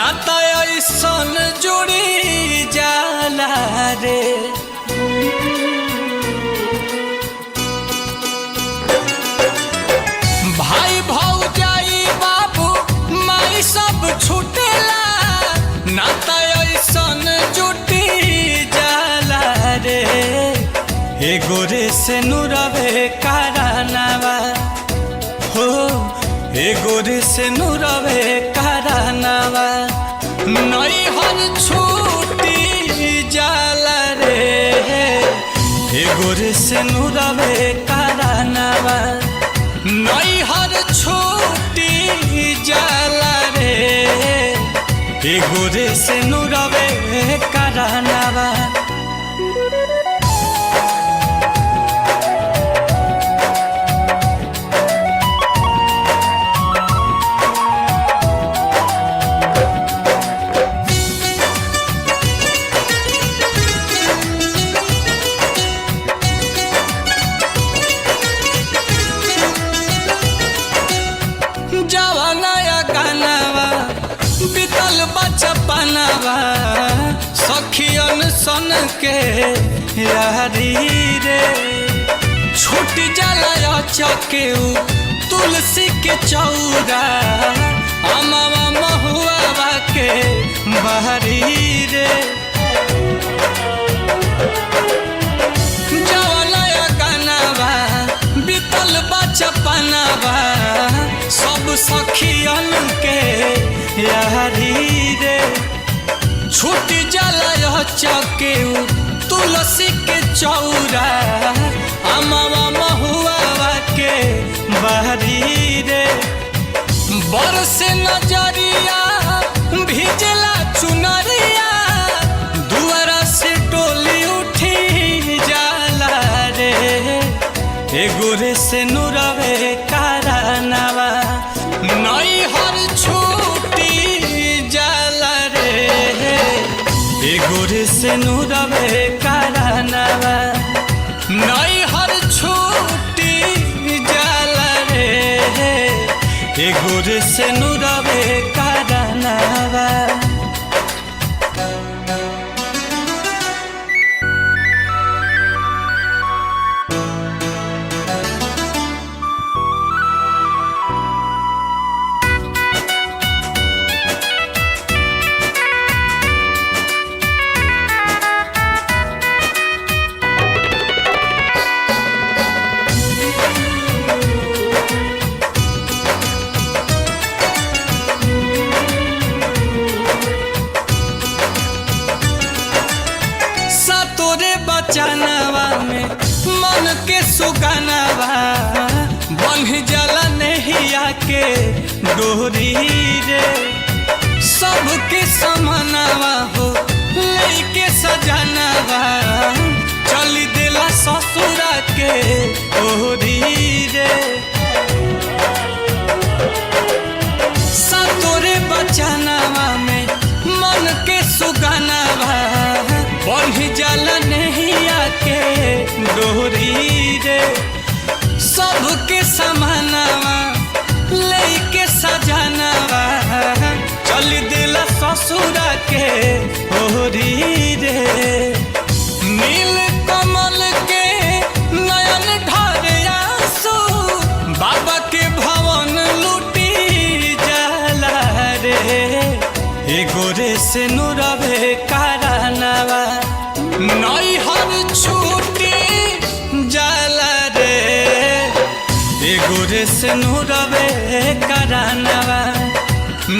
नाता ऐसन जुड़ी जाला रे। भाई भौजाई बाबू माई सब छूटेला, नाता ऐसन जुटी जाला रे। एगो रे से नुरवे कारनावा हो, एगो रे से नुरवे कारनावा नैहर छूटी जाला रे। एगो रे से नुरवे कारनावा नैहर छूटी जाला रे। एगो रे से नुरवे कारनावा। जवानाया गानावा बीतल बचपनावा, सखियन सन के यारी रे। छूट जाला चकेऊ तुलसी के चौरा, अमवा महुआ के बहरी रे। जवानाया गानावा बीतल बचपनावा, सब सखियन के यारी रे। छूट जाला चकेऊ तुलसी के चौरा, अमवा महुआ के बहरी रे। बरसे नजरिया भिजला चुनरिया, दुआरा से डोली उठी जाला रे। एगो रे से नुरवे कारनावा नैहर छूटी जाला रे। एगो रे से नुरवे कारनावा नैहर छूटी जाला रे। एगो रे से नुरवे कारनावा। तोरे बचनावा में मन के सुगनावा, बंध जाला नहिया के डोरी रे। सबके समनावा हो लेके सजनावा, चली देला ससुरा के ओरी रे। तोरे बचनावा में मन के सुगनावा, बंध जाला नहिया के डोरी रे। सबके समानावा लेके सजनावा, चली दिला ससुरा के ओरी रे। नील कमल के नयन ढारे आंसू, बाबा के भवन लूटी जाला रे। एगो रे से नुरवे कारनावा नैहर छूटी जाला रे। एगो रे से नुरवे कारनावा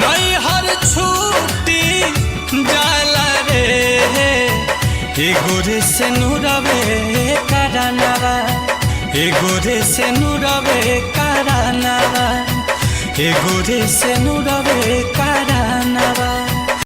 नैहर छूटी जाला रे। एगो रे से नुरवे कारनावा। एगो रे से नुरवे कारनावा। एगो रे से नुरवे